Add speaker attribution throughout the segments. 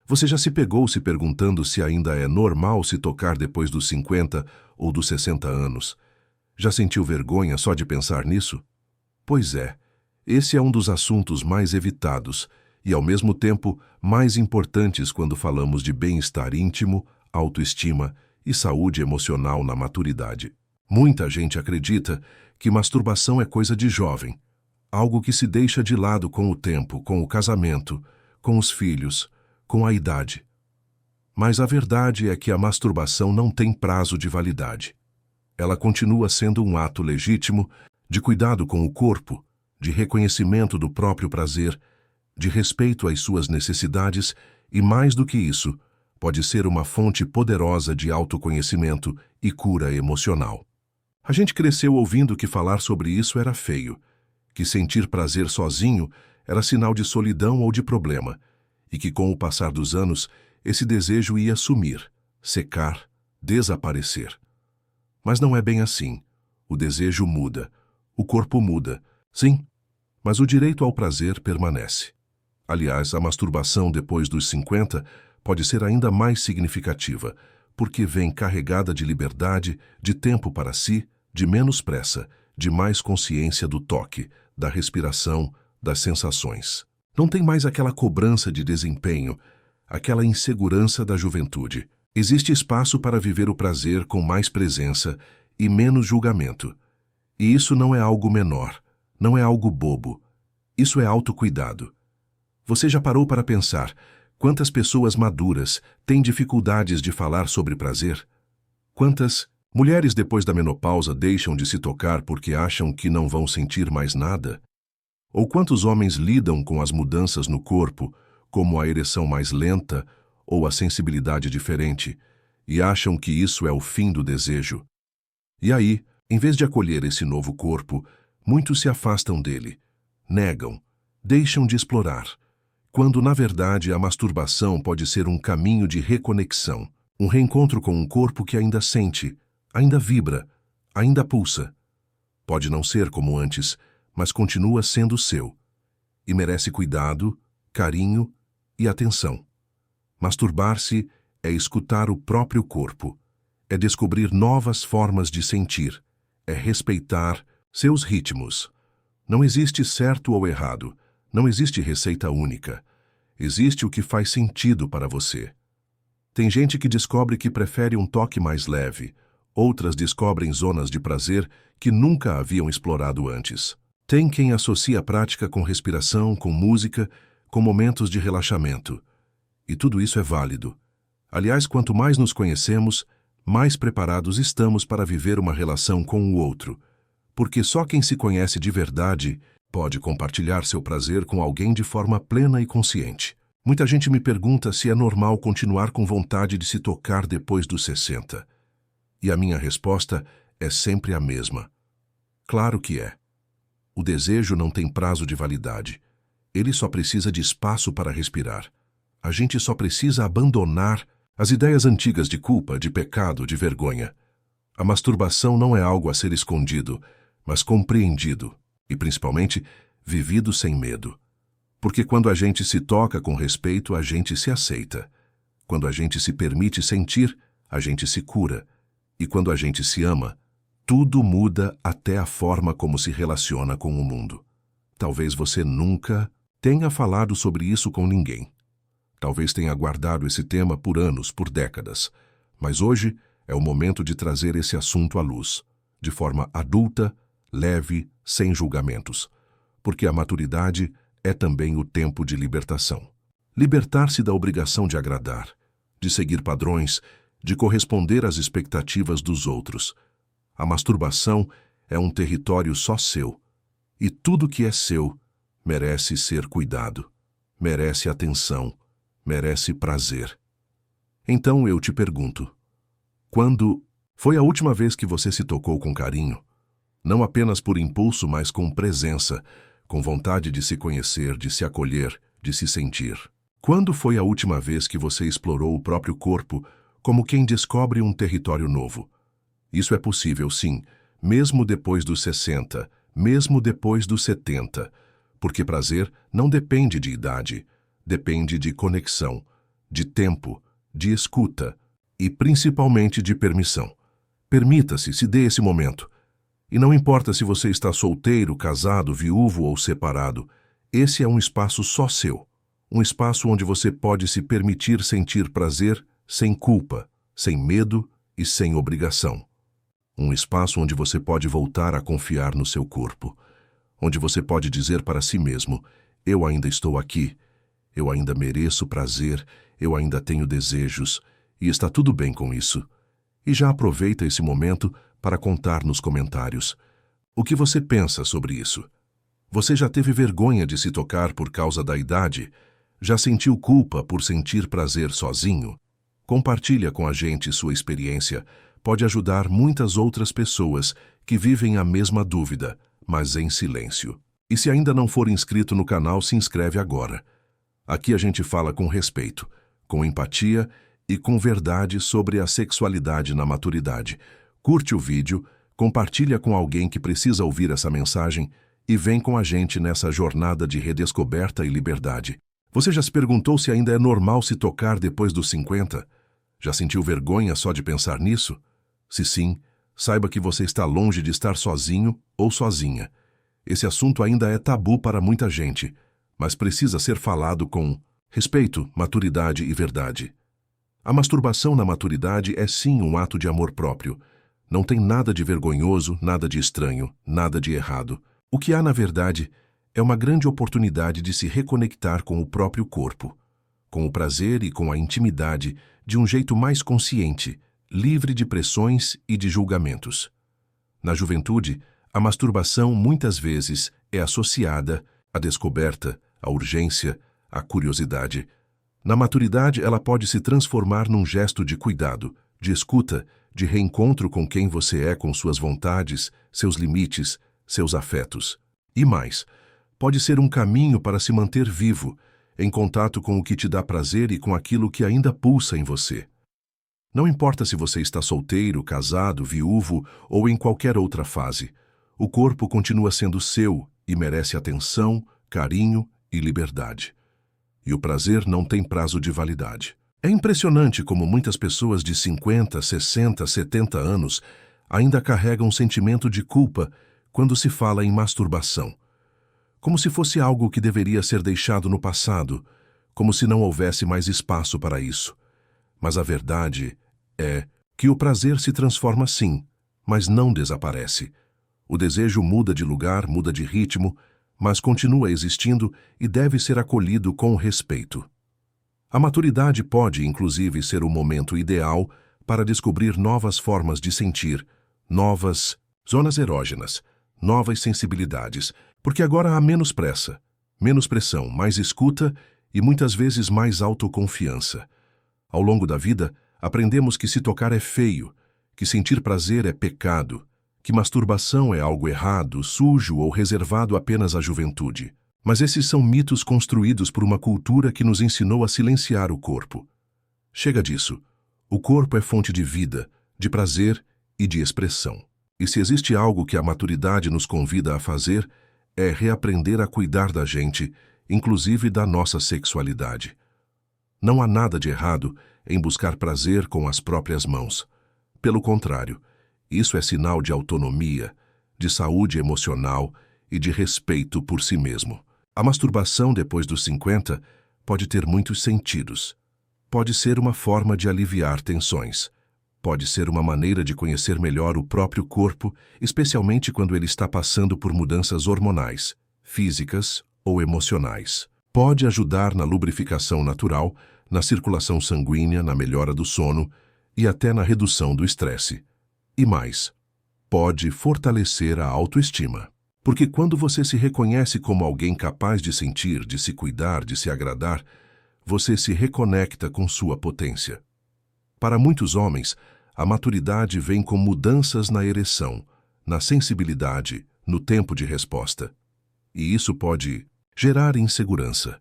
Speaker 1: Você já se pegou se perguntando se ainda é normal se tocar depois dos 50 ou dos 60 anos? Já sentiu vergonha só de pensar nisso? Pois é, esse é um dos assuntos mais evitados e, ao mesmo tempo, mais importantes quando falamos de bem-estar íntimo, autoestima e saúde emocional na maturidade. Muita gente acredita que masturbação é coisa de jovem, algo que se deixa de lado com o tempo, com o casamento, com os filhos, com a idade. Mas a verdade é que a masturbação não tem prazo de validade. Ela continua sendo um ato legítimo de cuidado com o corpo, de reconhecimento do próprio prazer, de respeito às suas necessidades e, mais do que isso, pode ser uma fonte poderosa de autoconhecimento e cura emocional. A gente cresceu ouvindo que falar sobre isso era feio, que sentir prazer sozinho era sinal de solidão ou de problema, e que com o passar dos anos esse desejo ia sumir, secar, desaparecer. Mas não é bem assim. O desejo muda, o corpo muda, sim, mas o direito ao prazer permanece. Aliás, a masturbação depois dos 50 pode ser ainda mais significativa, porque vem carregada de liberdade, de tempo para si, de menos pressa, de mais consciência do toque, da respiração, das sensações. Não tem mais aquela cobrança de desempenho, aquela insegurança da juventude. Existe espaço para viver o prazer com mais presença e menos julgamento. E isso não é algo menor, não é algo bobo. Isso é autocuidado. Você já parou para pensar quantas pessoas maduras têm dificuldades de falar sobre prazer? Quantas mulheres depois da menopausa deixam de se tocar porque acham que não vão sentir mais nada? Ou quantos homens lidam com as mudanças no corpo, como a ereção mais lenta ou a sensibilidade diferente, e acham que isso é o fim do desejo? E aí, em vez de acolher esse novo corpo, muitos se afastam dele, negam, deixam de explorar, quando na verdade a masturbação pode ser um caminho de reconexão, um reencontro com um corpo que ainda sente, ainda vibra, ainda pulsa. Pode não ser como antes, mas continua sendo seu, e merece cuidado, carinho e atenção. Masturbar-se é escutar o próprio corpo, é descobrir novas formas de sentir, é respeitar seus ritmos. Não existe certo ou errado, não existe receita única. Existe o que faz sentido para você. Tem gente que descobre que prefere um toque mais leve, outras descobrem zonas de prazer que nunca haviam explorado antes. Tem quem associa a prática com respiração, com música, com momentos de relaxamento. E tudo isso é válido. Aliás, quanto mais nos conhecemos, mais preparados estamos para viver uma relação com o outro. Porque só quem se conhece de verdade pode compartilhar seu prazer com alguém de forma plena e consciente. Muita gente me pergunta se é normal continuar com vontade de se tocar depois dos 60. E a minha resposta é sempre a mesma. Claro que é. O desejo não tem prazo de validade. Ele só precisa de espaço para respirar. A gente só precisa abandonar as ideias antigas de culpa, de pecado, de vergonha. A masturbação não é algo a ser escondido, mas compreendido e, principalmente, vivido sem medo. Porque quando a gente se toca com respeito, a gente se aceita. Quando a gente se permite sentir, a gente se cura. E quando a gente se ama, tudo muda até a forma como se relaciona com o mundo. Talvez você nunca tenha falado sobre isso com ninguém. Talvez tenha guardado esse tema por anos, por décadas. Mas hoje é o momento de trazer esse assunto à luz, de forma adulta, leve, sem julgamentos. Porque a maturidade é também o tempo de libertação. Libertar-se da obrigação de agradar, de seguir padrões, de corresponder às expectativas dos outros. A masturbação é um território só seu, e tudo que é seu merece ser cuidado, merece atenção, merece prazer. Então eu te pergunto, quando foi a última vez que você se tocou com carinho? Não apenas por impulso, mas com presença, com vontade de se conhecer, de se acolher, de se sentir. Quando foi a última vez que você explorou o próprio corpo como quem descobre um território novo? Isso é possível, sim, mesmo depois dos 60, mesmo depois dos 70, porque prazer não depende de idade, depende de conexão, de tempo, de escuta e principalmente de permissão. Permita-se, se dê esse momento. E não importa se você está solteiro, casado, viúvo ou separado, esse é um espaço só seu. Um espaço onde você pode se permitir sentir prazer sem culpa, sem medo e sem obrigação. Um espaço onde você pode voltar a confiar no seu corpo. Onde você pode dizer para si mesmo: eu ainda estou aqui, eu ainda mereço prazer, eu ainda tenho desejos, e está tudo bem com isso. E já aproveita esse momento para contar nos comentários. O que você pensa sobre isso? Você já teve vergonha de se tocar por causa da idade? Já sentiu culpa por sentir prazer sozinho? Compartilha com a gente sua experiência. Pode ajudar muitas outras pessoas que vivem a mesma dúvida, mas em silêncio. E se ainda não for inscrito no canal, se inscreve agora. Aqui a gente fala com respeito, com empatia e com verdade sobre a sexualidade na maturidade. Curte o vídeo, compartilha com alguém que precisa ouvir essa mensagem e vem com a gente nessa jornada de redescoberta e liberdade. Você já se perguntou se ainda é normal se tocar depois dos 50? Já sentiu vergonha só de pensar nisso? Se sim, saiba que você está longe de estar sozinho ou sozinha. Esse assunto ainda é tabu para muita gente, mas precisa ser falado com respeito, maturidade e verdade. A masturbação na maturidade é sim um ato de amor próprio. Não tem nada de vergonhoso, nada de estranho, nada de errado. O que há, na verdade, é uma grande oportunidade de se reconectar com o próprio corpo, com o prazer e com a intimidade de um jeito mais consciente, livre de pressões e de julgamentos. Na juventude, a masturbação muitas vezes é associada à descoberta, à urgência, à curiosidade. Na maturidade, ela pode se transformar num gesto de cuidado, de escuta, de reencontro com quem você é, com suas vontades, seus limites, seus afetos. E mais, pode ser um caminho para se manter vivo, em contato com o que te dá prazer e com aquilo que ainda pulsa em você. Não importa se você está solteiro, casado, viúvo ou em qualquer outra fase, o corpo continua sendo seu e merece atenção, carinho e liberdade. E o prazer não tem prazo de validade. É impressionante como muitas pessoas de 50, 60, 70 anos ainda carregam um sentimento de culpa quando se fala em masturbação. Como se fosse algo que deveria ser deixado no passado, como se não houvesse mais espaço para isso. Mas a verdade é que o prazer se transforma sim, mas não desaparece. O desejo muda de lugar, muda de ritmo, mas continua existindo e deve ser acolhido com respeito. A maturidade pode, inclusive, ser o momento ideal para descobrir novas formas de sentir, novas zonas erógenas, novas sensibilidades, porque agora há menos pressa, menos pressão, mais escuta e muitas vezes mais autoconfiança. Ao longo da vida, aprendemos que se tocar é feio, que sentir prazer é pecado, que masturbação é algo errado, sujo ou reservado apenas à juventude. Mas esses são mitos construídos por uma cultura que nos ensinou a silenciar o corpo. Chega disso. O corpo é fonte de vida, de prazer e de expressão. E se existe algo que a maturidade nos convida a fazer, é reaprender a cuidar da gente, inclusive da nossa sexualidade. Não há nada de errado em buscar prazer com as próprias mãos. Pelo contrário, isso é sinal de autonomia, de saúde emocional e de respeito por si mesmo. A masturbação depois dos 50 pode ter muitos sentidos. Pode ser uma forma de aliviar tensões. Pode ser uma maneira de conhecer melhor o próprio corpo, especialmente quando ele está passando por mudanças hormonais, físicas ou emocionais. Pode ajudar na lubrificação natural, na circulação sanguínea, na melhora do sono e até na redução do estresse. E mais, pode fortalecer a autoestima. Porque quando você se reconhece como alguém capaz de sentir, de se cuidar, de se agradar, você se reconecta com sua potência. Para muitos homens, a maturidade vem com mudanças na ereção, na sensibilidade, no tempo de resposta. E isso pode gerar insegurança.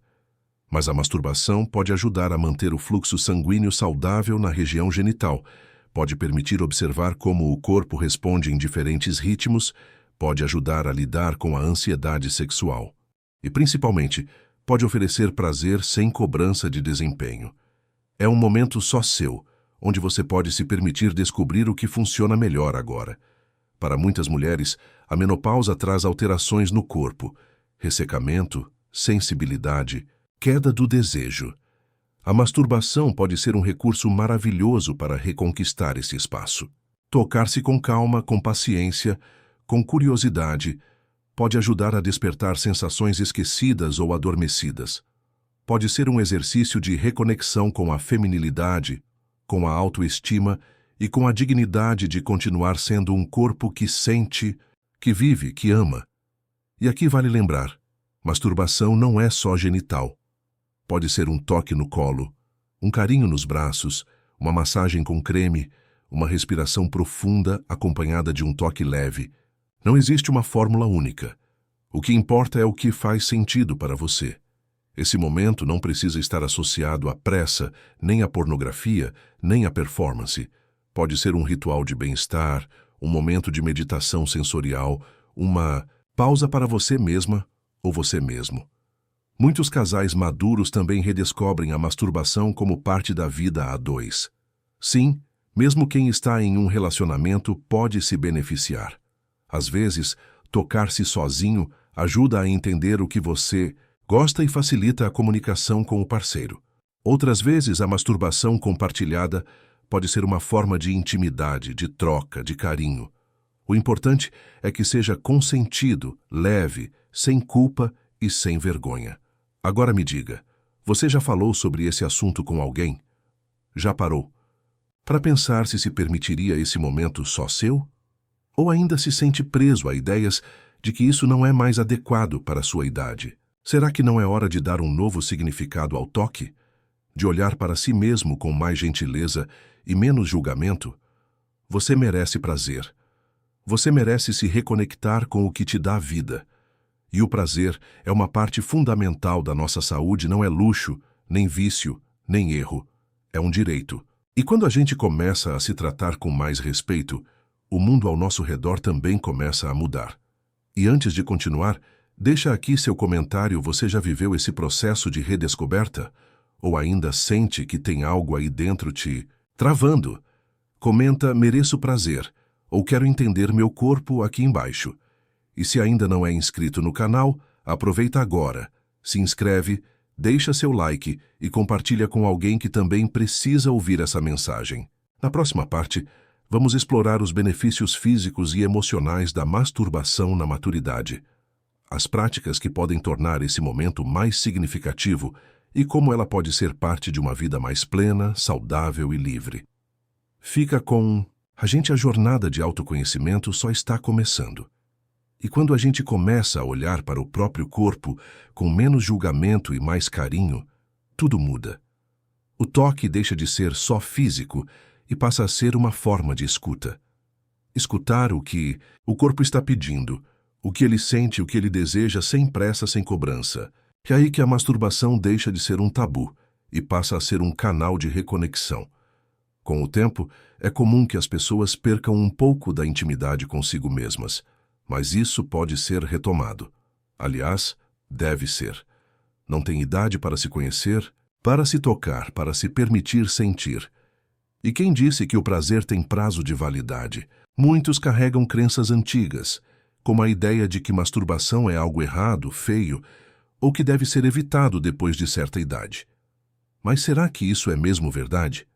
Speaker 1: Mas a masturbação pode ajudar a manter o fluxo sanguíneo saudável na região genital, pode permitir observar como o corpo responde em diferentes ritmos, pode ajudar a lidar com a ansiedade sexual. E, principalmente, pode oferecer prazer sem cobrança de desempenho. É um momento só seu, onde você pode se permitir descobrir o que funciona melhor agora. Para muitas mulheres, a menopausa traz alterações no corpo, ressecamento, sensibilidade, queda do desejo. A masturbação pode ser um recurso maravilhoso para reconquistar esse espaço. Tocar-se com calma, com paciência, com curiosidade, pode ajudar a despertar sensações esquecidas ou adormecidas. Pode ser um exercício de reconexão com a feminilidade, com a autoestima e com a dignidade de continuar sendo um corpo que sente, que vive, que ama. E aqui vale lembrar, masturbação não é só genital. Pode ser um toque no colo, um carinho nos braços, uma massagem com creme, uma respiração profunda acompanhada de um toque leve. Não existe uma fórmula única. O que importa é o que faz sentido para você. Esse momento não precisa estar associado à pressa, nem à pornografia, nem à performance. Pode ser um ritual de bem-estar, um momento de meditação sensorial, uma pausa para você mesma ou você mesmo. Muitos casais maduros também redescobrem a masturbação como parte da vida a dois. Sim, mesmo quem está em um relacionamento pode se beneficiar. Às vezes, tocar-se sozinho ajuda a entender o que você gosta e facilita a comunicação com o parceiro. Outras vezes, a masturbação compartilhada pode ser uma forma de intimidade, de troca, de carinho. O importante é que seja consentido, leve, sem culpa e sem vergonha. Agora me diga, você já falou sobre esse assunto com alguém? Já parou para pensar se permitiria esse momento só seu? Ou ainda se sente preso a ideias de que isso não é mais adequado para a sua idade? Será que não é hora de dar um novo significado ao toque? De olhar para si mesmo com mais gentileza e menos julgamento? Você merece prazer. Você merece se reconectar com o que te dá vida. E o prazer é uma parte fundamental da nossa saúde, não é luxo, nem vício, nem erro. É um direito. E quando a gente começa a se tratar com mais respeito, o mundo ao nosso redor também começa a mudar. E antes de continuar, deixa aqui seu comentário. Você já viveu esse processo de redescoberta? Ou ainda sente que tem algo aí dentro te travando? Comenta "mereço prazer" ou "quero entender meu corpo" aqui embaixo. E se ainda não é inscrito no canal, aproveita agora, se inscreve, deixa seu like e compartilha com alguém que também precisa ouvir essa mensagem. Na próxima parte, vamos explorar os benefícios físicos e emocionais da masturbação na maturidade, as práticas que podem tornar esse momento mais significativo e como ela pode ser parte de uma vida mais plena, saudável e livre. Fica com a jornada de autoconhecimento só está começando. E quando a gente começa a olhar para o próprio corpo com menos julgamento e mais carinho, tudo muda. O toque deixa de ser só físico e passa a ser uma forma de escuta. Escutar o que o corpo está pedindo, o que ele sente, o que ele deseja, sem pressa, sem cobrança. É aí que a masturbação deixa de ser um tabu e passa a ser um canal de reconexão. Com o tempo, é comum que as pessoas percam um pouco da intimidade consigo mesmas, mas isso pode ser retomado. Aliás, deve ser. Não tem idade para se conhecer, para se tocar, para se permitir sentir. E quem disse que o prazer tem prazo de validade? Muitos carregam crenças antigas, como a ideia de que masturbação é algo errado, feio, ou que deve ser evitado depois de certa idade. Mas será que isso é mesmo verdade?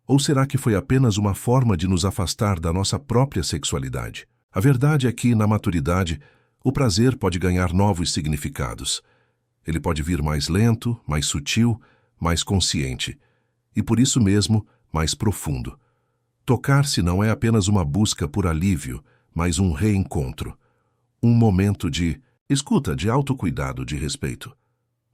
Speaker 1: Ou será que foi apenas uma forma de nos afastar da nossa própria sexualidade? A verdade é que, na maturidade, o prazer pode ganhar novos significados. Ele pode vir mais lento, mais sutil, mais consciente. E por isso mesmo, mais profundo. Tocar-se não é apenas uma busca por alívio, mas um reencontro. Um momento de escuta, de autocuidado, de respeito.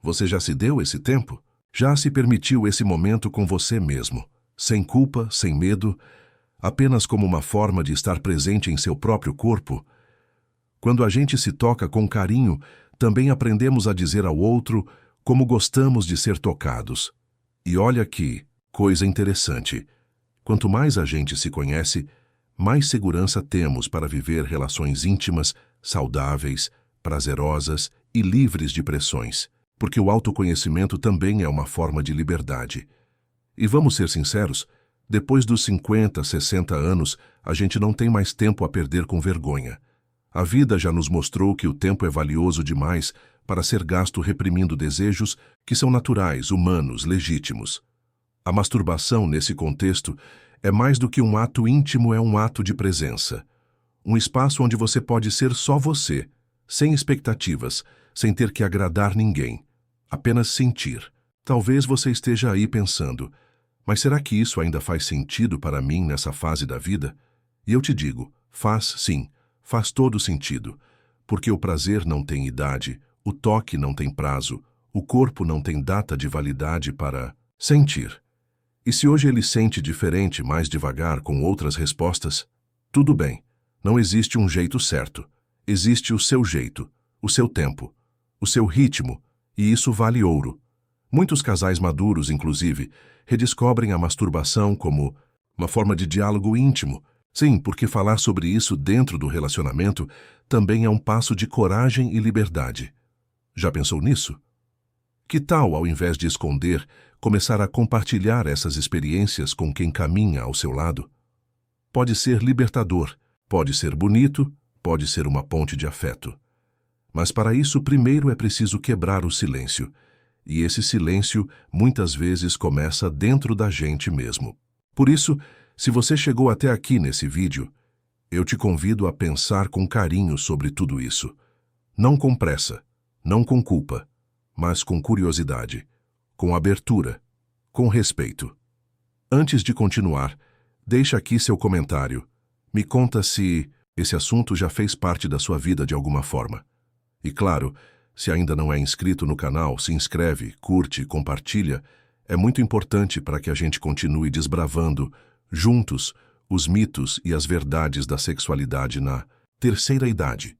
Speaker 1: Você já se deu esse tempo? Já se permitiu esse momento com você mesmo? Sem culpa, sem medo, apenas como uma forma de estar presente em seu próprio corpo? Quando a gente se toca com carinho, também aprendemos a dizer ao outro como gostamos de ser tocados. E olha aqui, coisa interessante. Quanto mais a gente se conhece, mais segurança temos para viver relações íntimas, saudáveis, prazerosas e livres de pressões, porque o autoconhecimento também é uma forma de liberdade. E vamos ser sinceros, depois dos 50, 60 anos, a gente não tem mais tempo a perder com vergonha. A vida já nos mostrou que o tempo é valioso demais para ser gasto reprimindo desejos que são naturais, humanos, legítimos. A masturbação, nesse contexto, é mais do que um ato íntimo, é um ato de presença. Um espaço onde você pode ser só você, sem expectativas, sem ter que agradar ninguém. Apenas sentir. Talvez você esteja aí pensando, mas será que isso ainda faz sentido para mim nessa fase da vida? E eu te digo, faz sim, faz todo sentido. Porque o prazer não tem idade, o toque não tem prazo, o corpo não tem data de validade para sentir. E se hoje ele sente diferente, mais devagar, com outras respostas, tudo bem. Não existe um jeito certo. Existe o seu jeito, o seu tempo, o seu ritmo, e isso vale ouro. Muitos casais maduros, inclusive, redescobrem a masturbação como uma forma de diálogo íntimo. Sim, porque falar sobre isso dentro do relacionamento também é um passo de coragem e liberdade. Já pensou nisso? Que tal, ao invés de esconder, começar a compartilhar essas experiências com quem caminha ao seu lado? Pode ser libertador, pode ser bonito, pode ser uma ponte de afeto. Mas para isso, primeiro é preciso quebrar o silêncio. E esse silêncio, muitas vezes, começa dentro da gente mesmo. Por isso, se você chegou até aqui nesse vídeo, eu te convido a pensar com carinho sobre tudo isso. Não com pressa, não com culpa, mas com curiosidade, com abertura, com respeito. Antes de continuar, deixa aqui seu comentário. Me conta se esse assunto já fez parte da sua vida de alguma forma. E claro, se ainda não é inscrito no canal, se inscreve, curte, compartilha. É muito importante para que a gente continue desbravando, juntos, os mitos e as verdades da sexualidade na terceira idade.